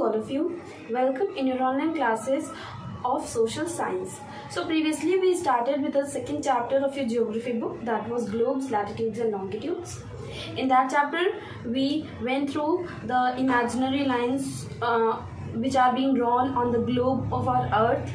to all of you. Welcome in your online classes of social science. So previously we started with the second chapter of your geography book, that was globes, latitudes and longitudes. In that chapter we went through the imaginary lines which are being drawn on the globe of our earth,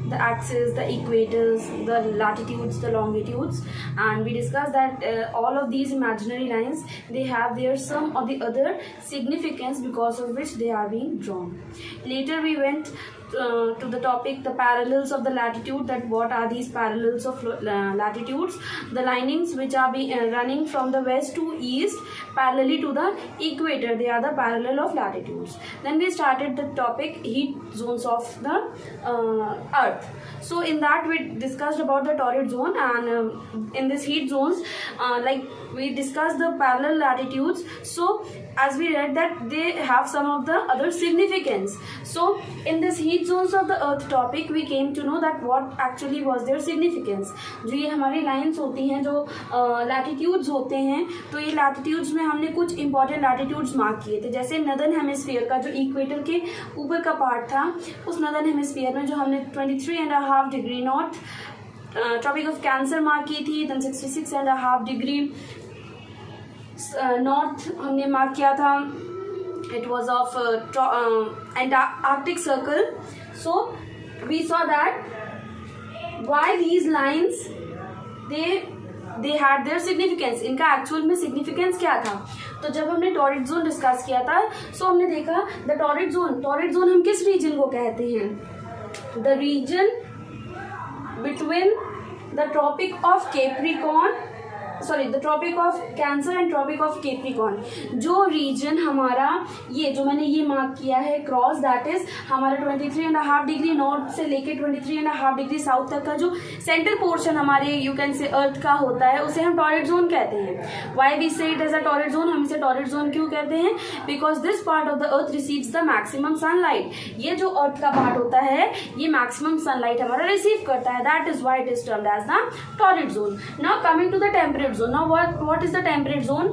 the axis, the equators, the latitudes, the longitudes, and we discussed that all of these imaginary lines, they have their some or the other significance because of which they are being drawn. Later we went to the topic, the parallels of the latitude, that what are these parallels of latitudes, the linings which are running from the west to east parallelly to the equator, they are the parallel of latitudes. Then we started the topic heat zones of the earth. So in that we discussed about the torrid zone, and in this heat zones like we discussed the parallel latitudes. So as we read that they have some of the other significance. So in this heat zones of the earth topic we came to know that what actually was their significance. जो ये हमारी lines होती हैं, जो latitudes होते हैं, तो ये लैटिट्यूड्स में हमने कुछ इंपॉर्टेंट लैटिट्यूड्स मार्क किए थे. जैसे नदर्न हेमिस्फीयर का जो इक्वेटर के ऊपर का पार्ट था, उस नदर्न हेमिस्फीयर में जो हमने 23.5 degree north tropic of Cancer mark की थी, देन 66.5 डिग्री नॉर्थ हमने मार्क किया था. It was of Arctic Circle. So we saw that why these lines they had their significance. इनका एक्चुअल में सिग्निफिकेंस क्या था. तो जब हमने टॉरिड जोन डिस्कस किया था, सो हमने देखा द टॉरिड जोन हम किस रीजन को कहते हैं. The region between the tropic of Capricorn, the tropic of Cancer and tropic of Capricorn. जो रीजन हमारा ये जो मैंने ये मार्क किया है क्रॉस, दैट इज हमारा 23.5 डिग्री नॉर्थ से लेके 23.5 डिग्री साउथ तक का जो सेंटर पोर्शन हमारे यू कैन से अर्थ का होता है, उसे हम टॉरिड जोन कहते हैं. Why we say it as a torrid zone. हम इसे टॉरिड जोन क्यों कहते हैं? Because this part of the earth receives the maximum sunlight. ये जो अर्थ का पार्ट होता है ये मैक्सिमम सनलाइट हमारा रिसीव करता है. That is why it is termed as the torrid zone. Now coming to the temperate zone. Now what is the temperate zone?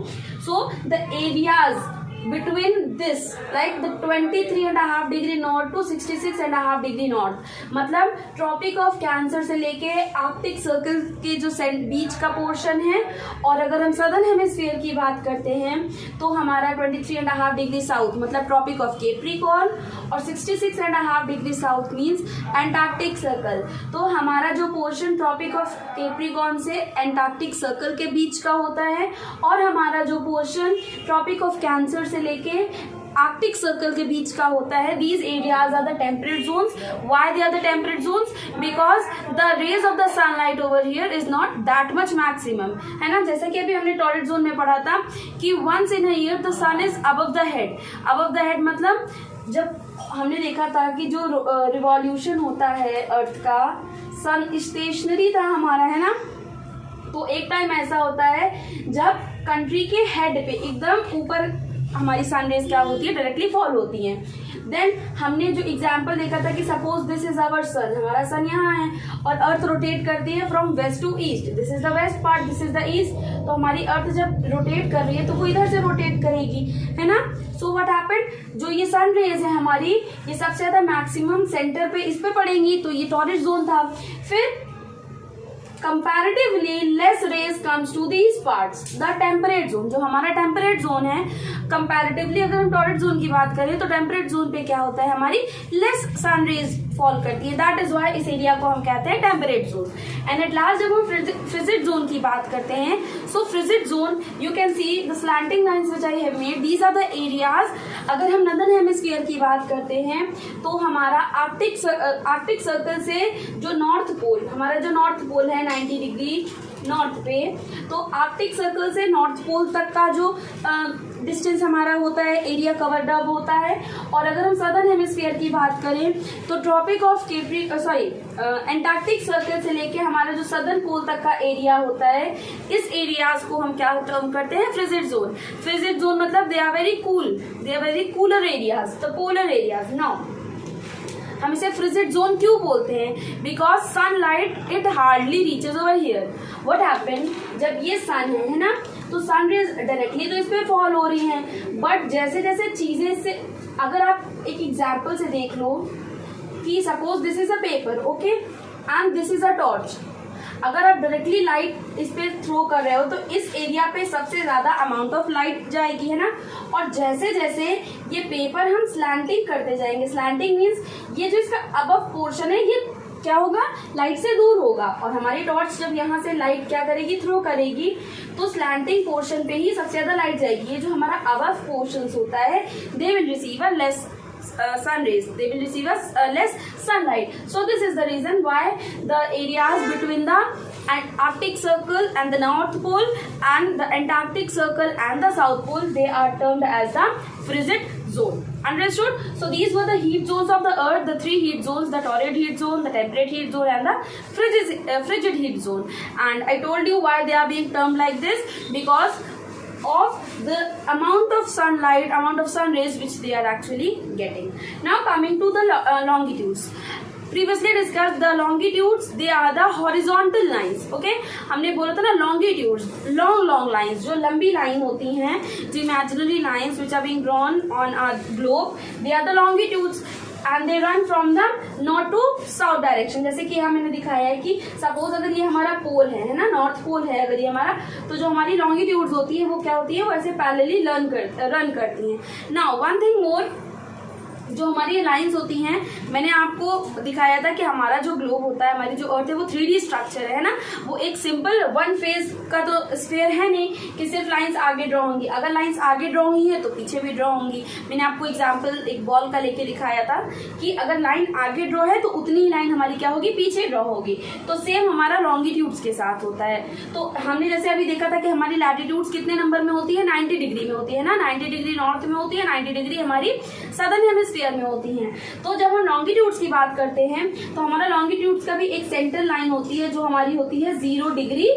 So the areas between this, like the 23.5 degree north to 66.5 degree north, मतलब tropic of Cancer से लेके Arctic circle के जो बीच का portion है. और अगर हम सदर्न हेमिस्फीयर की बात करते हैं तो हमारा 23.5 डिग्री साउथ मतलब ट्रॉपिक ऑफ कैप्रिकॉर्न, और 66.5 degree south means Antarctic circle. तो हमारा जो पोर्शन ट्रॉपिक ऑफ कैप्रिकॉर्न से एंटार्क्टिक सर्कल के बीच का होता है, और हमारा जो पोर्शन ट्रॉपिक ऑफ कैंसर से लेके आर्कटिक सर्कल के बीच का होता है, these areas are the temperate zones. Why they are the temperate zones? Because the rays of the sunlight over here is not that much maximum, है ना. जैसे कि अभी हमने टॉरिड जोन में पढ़ा था कि once in a year the sun is above the head. Above the head मतलब जब हमने देखा था कि जो रिवॉल्यूशन होता है अर्थ का, सन स्टेशनरी था हमारा, है ना. तो एक टाइम ऐसा होता है जब कंट्री के हेड पे एकदम ऊपर हमारी सन रेज क्या होती है, डायरेक्टली फॉल होती हैं. देन हमने जो एग्जांपल देखा था कि suppose this is our sun, हमारा सन यहाँ है और अर्थ रोटेट करती है from west to east. This is the west part, this is the east. तो हमारी अर्थ जब रोटेट कर रही है तो वो इधर से रोटेट करेगी, है ना. सो व्हाट हैपेंड, जो ये सन रेज है हमारी, ये सबसे ज्यादा मैक्सिमम सेंटर पे इस पे पड़ेंगी, तो ये टॉरिड जोन था. फिर comparatively less rays comes to these parts, the temperate zone. जो हमारा टेम्परेट जोन है, कंपैरेटिवली अगर हम टॉरिड जोन की बात करें तो टेम्परेट जोन पे क्या होता है, हमारी लेस सन रेज फॉल करती है. दैट इज वाई इस एरिया को हम कहते हैं temperate zone. And at last जब हम फ्रिजिड जोन की बात करते हैं, so frigid zone you can see the slanting lines which I have made, these are the areas. अगर हम नदर्न हेमिस्फीयर की बात करते हैं तो हमारा आर्कटिक सर्कल से जो नॉर्थ पोल, हमारा जो नॉर्थ पोल है 90 डिग्री नॉर्थ पे, तो आर्कटिक सर्कल से नॉर्थ पोल तक का जो डिस्टेंस हमारा होता है, एरिया कवर्ड अप होता है. और अगर हम सदर्न हेमिस्फीयर की बात करें तो ट्रॉपिक ऑफ एंटार्क्टिक सर्कल से लेके हमारा जो सदर्न पोल तक का एरिया होता है, इस एरियाज को हम क्या टर्म करते हैं, फ्रिजिड जोन. फ्रिजिड जोन मतलब they are very cooler areas, the polar areas. Now हम इसे फ्रिजिड जोन क्यों बोलते हैं? Because sunlight it hardly reaches over here. What happened, जब ये सन है ना, तो सन रेज डायरेक्टली तो इस पे फॉल हो रही हैं, बट जैसे जैसे चीजें से अगर आप एक एग्जाम्पल से देख लो कि suppose this is a paper, okay, and this is a torch. अगर आप डायरेक्टली लाइट इस पे थ्रो कर रहे हो तो इस एरिया पे सबसे ज्यादा अमाउंट ऑफ लाइट जाएगी, है ना। और जैसे जैसे ये पेपर हम स्लैंटिंग करते जाएंगे, स्लैंटिंग मीन्स ये जो इसका अबव पोर्शन है ये क्या होगा, लाइट से दूर होगा, और हमारी टॉर्च जब यहाँ से लाइट क्या करेगी, थ्रो करेगी, तो स्लैंटिंग पोर्शन पे ही सबसे ज्यादा लाइट जाएगी। ये जो हमारा अबव पोर्शन होता है they will receive a less sun rays, they will receive less sunlight. So this is the reason why the areas between the Arctic Circle and the North Pole and the Antarctic Circle and the South Pole, they are termed as the frigid zone. Understood? So these were the heat zones of the earth, the three heat zones, the torrid heat zone, the temperate heat zone and the frigid heat zone. And I told you why they are being termed like this, because of the amount of sunlight, amount of sun rays which they are actually getting. Now coming to the longitudes. Previously discussed the longitudes, they are the horizontal lines. Okay, हमने बोला था ना longitudes, long lines, जो लंबी line होती हैं, जो imaginary lines which are being drawn on our globe, they are the longitudes. And they run from the north to south direction. जैसे कि यहाँ मैंने दिखाया है कि सपोज अगर ये हमारा पोल है ना, नॉर्थ पोल है अगर ये हमारा, तो जो हमारी लॉन्गिट्यूड्स होती है वो क्या होती है, वो ऐसे पैरेलली रन करती हैं। नाउ वन थिंग मोर, जो हमारी लाइंस होती हैं, मैंने आपको दिखाया था कि हमारा जो ग्लोब होता है, हमारी जो अर्थ है वो 3D स्ट्रक्चर है ना, वो एक सिंपल वन फेज का तो स्फीयर है नहीं कि सिर्फ लाइंस आगे ड्रॉ होंगी। अगर लाइंस आगे ड्रॉ हुई है तो पीछे भी ड्रॉ होंगी। मैंने आपको एग्जांपल एक बॉल का लेके दिखाया था कि अगर लाइन आगे ड्रॉ है तो उतनी ही लाइन हमारी क्या होगी, पीछे ड्रॉ होगी। तो सेम हमारा लॉन्गिट्यूड्स के साथ होता है। तो हमने जैसे अभी देखा था कि हमारी लैटिट्यूड्स कितने नंबर में होती है, 90 डिग्री में होती है ना, 90 डिग्री नॉर्थ में होती है, 90 डिग्री हमारी सदर्न हेमिस्फीयर में होती हैं। तो जब हम लॉन्गिट्यूड्स की बात करते हैं तो हमारा लॉन्गिट्यूड्स का भी एक सेंटर लाइन होती है जो हमारी होती है 0 डिग्री,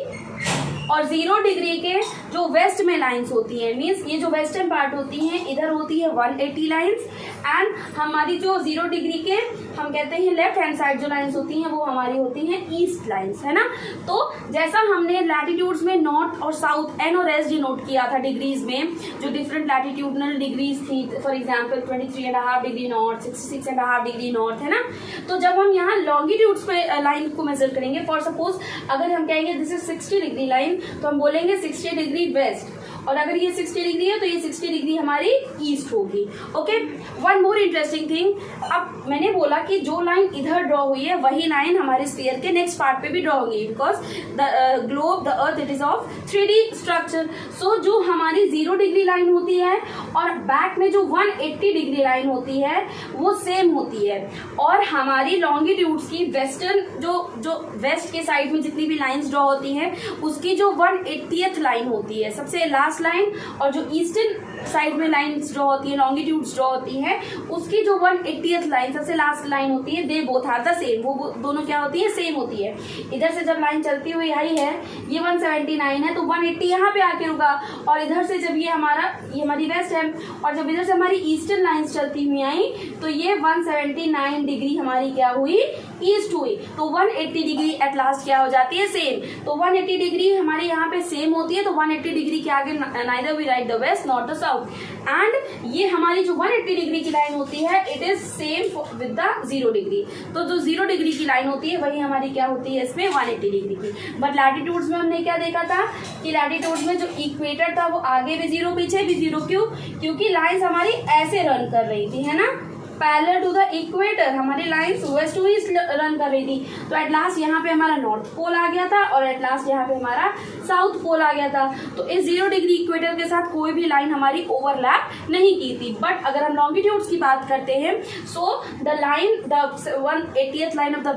और 0 डिग्री के जो वेस्ट में लाइंस होती हैं, मींस ये जो वेस्टर्न पार्ट होती हैं इधर होती है 180 लाइंस, एंड हमारी जो 0 डिग्री के हम कहते हैं लेफ्ट हैंड साइड जो लाइंस होती हैं वो हमारी होती हैं ईस्ट लाइंस, है ना। तो जैसा हमने लैटिट्यूड्स में नॉर्थ और साउथ एन और एस डिनोट किया था डिग्रीज में, जो डिफरेंट लैटिट्यूडनल डिग्रीज थी, for example 23.5 degree north, 66.5 degree north, है ना। तो जब हम यहाँ लॉन्गिट्यूड्स पे लाइन को मेजर करेंगे, फॉर सपोज अगर हम कहेंगे दिस इज 60 डिग्री लाइन, तो हम बोलेंगे 60 डिग्री वेस्ट, और अगर ये 60 डिग्री है तो ये 60 डिग्री हमारी ईस्ट होगी। Okay, one more interesting thing, अब मैंने बोला कि जो लाइन इधर ड्रॉ हुई है वही लाइन हमारे स्फीयर के नेक्स्ट पार्ट पे भी ड्रॉ होगी, because the globe, the earth, it is of 3D structure. So जो हमारी 0 डिग्री लाइन होती है और बैक में जो 180 डिग्री लाइन होती है वो सेम होती है, और हमारी लॉन्गिट्यूड्स की वेस्टर्न जो वेस्ट के साइड में जितनी भी लाइन्स ड्रॉ होती हैं उसकी जो 180th लाइन होती है, सबसे लास्ट लाइन, और जो ईस्टर्न साइड में लाइन्स ड्रॉ होती है, लॉन्गिट्यूड्स ड्रॉ होती हैं, उसकी जो 180th लाइन सबसे लास्ट लाइन होती है, they both are the same, वो दोनों क्या होती है, सेम होती है। इधर से जब लाइन चलती हुई आई है, ये 179 है तो 180 यहाँ पे आके रुका, और इधर से जब ये हमारी वेस्ट है, और जब इधर से हमारी ईस्टर्न लाइन्स चलती हुई आई तो ये 179 डिग्री हमारी क्या हुई, ईस्ट हुई। तो 180 डिग्री एट लास्ट क्या हो जाती है, सेम। तो 180 डिग्री हमारे यहाँ पे सेम होती है, तो 180 डिग्री के आगे neither we write the west not the south, and ये हमारी जो 180 डिग्री की लाइन होती है it is same with the 0 degree. तो जो 0 डिग्री की लाइन होती है वही हमारी क्या होती है इसमें 180 डिग्री की। बट लैटिट्यूड्स में हमने क्या देखा था कि लैटिट्यूड्स में जो इक्वेटर था वो आगे भी 0 पीछे भी 0, क्यों, क्योंकि लाइन्स हमारी ऐसे रन कर रही थी, है ना, पैरेलल टू द इक्वेटर, हमारी lines west to east run कर रही थी। तो एट लास्ट यहाँ पे हमारा नॉर्थ पोल आ गया था और एट लास्ट यहाँ पे हमारा साउथ पोल आ गया था। तो इस 0 डिग्री इक्वेटर के साथ कोई भी लाइन हमारी ओवरलैप नहीं की थी। बट अगर हम लॉन्गिट्यूड्स की बात करते हैं, so the line, the 180th line of the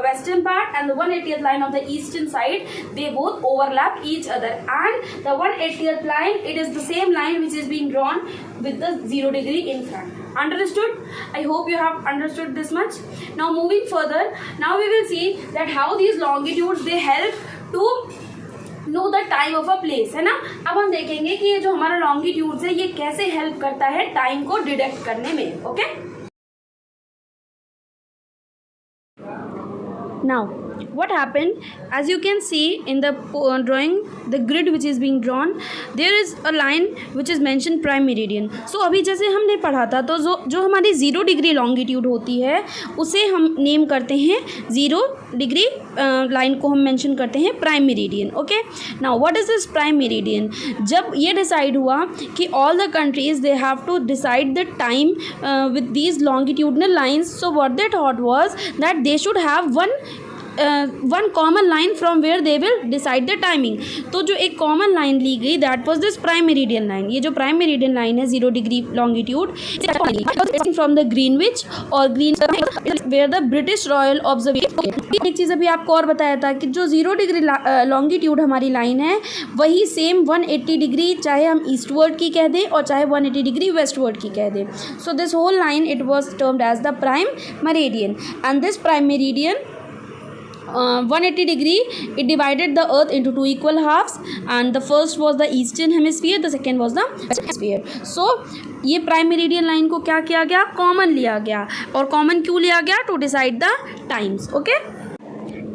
western part and the 180th line of the eastern side, they both overlap each other, and the 180th line it is the same line which is being drawn with the 0 degree in front. Understood? I hope you have understood this much. Now moving further, now we will see that how these longitudes they help to know the time of a place, है ना। अब हम देखेंगे कि ये जो हमारा longitudes है ये कैसे हेल्प करता है टाइम को डिटेक्ट करने में। Okay, now what happened, as you can see in the drawing, the grid which is being drawn, there is a line which is mentioned prime meridian. So अभी जैसे हमने पढ़ा था, तो जो हमारी 0 डिग्री लॉन्गिट्यूड होती है उसे हम नेम करते हैं 0 डिग्री लाइन को हम मेंशन करते हैं prime meridian. Okay, now what is this prime meridian? जब ये डिसाइड हुआ कि all the countries they have to decide the time with these longitudinal lines, so what they thought was that they should have one common line from where they will decide the timing. तो जो एक common line ली गई, that was this prime meridian line. ये जो prime meridian line है 0 degree longitude from the Greenwich और green where the British Royal observation. एक चीज़ अभी आपको और बताया था कि जो 0 डिग्री लॉन्गिट्यूड हमारी लाइन है वही सेम 180 डिग्री चाहे हम ईस्टवर्ड की कह दें और चाहे 180 डिग्री वेस्टवर्ड की कह दें. So this whole line it was termed as the prime meridian. And this prime meridian 180 degree, it divided the earth into 2 equal halves, and the first was the eastern hemisphere, the second was the western hemisphere. So ये prime meridian line को क्या किया गया, common लिया गया. और common क्यों लिया गया? To decide the times. Okay,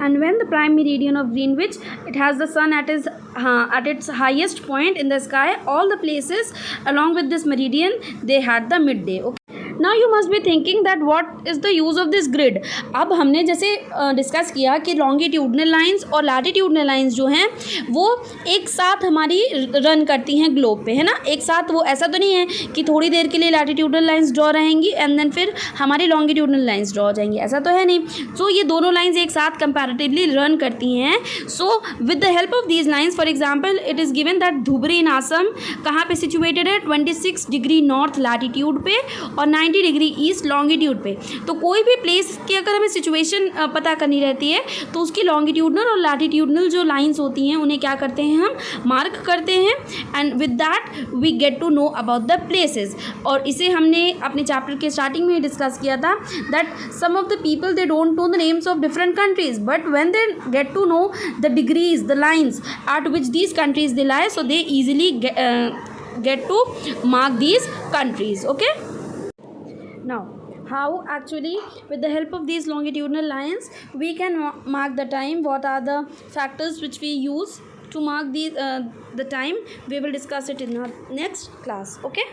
and when the prime meridian of Greenwich, it has the sun at its highest point in the sky, all the places along with this meridian they had the midday. Okay, now you must be thinking that what is the use of this grid. अब हमने जैसे discuss किया कि longitudinal lines और latitudinal lines जो हैं वो एक साथ हमारी रन करती हैं ग्लोब पे, है ना. एक साथ, वो ऐसा तो नहीं है कि थोड़ी देर के लिए लैटिट्यूडनल लाइंस ड्रॉ रहेंगी एंड देन फिर हमारी लॉन्गिट्यूडनल लाइंस ड्रॉ हो जाएंगी, ऐसा तो है नहीं. सो ये दोनों लाइंस एक साथ कंपैरेटिवली रन करती हैं. So with the help of these lines, for example it is given that Dhubri in Assam कहाँ पे सिचुएटेड है, 26 डिग्री नॉर्थ लैटिट्यूड पे और 90 डिग्री ईस्ट लॉन्गिट्यूड पे. तो कोई भी प्लेस की अगर हमें सिचुएशन पता करनी रहती है तो उसकी लॉन्गिट्यूडनल और लैटिट्यूडनल जो लाइंस होती हैं उन्हें क्या करते हैं, हम मार्क करते हैं. And with that we get to know about the places. और इसे हमने अपने चैप्टर के स्टार्टिंग में डिस्कस किया था that some of the people they don't know the names of different countries, but when they get to know the degrees, the lines at which these countries they lie, so they easily get to mark these countries. Okay, now how actually with the help of these longitudinal lines we can mark the time, what are the factors which we use to mark the time, we will discuss it in our next class. Okay.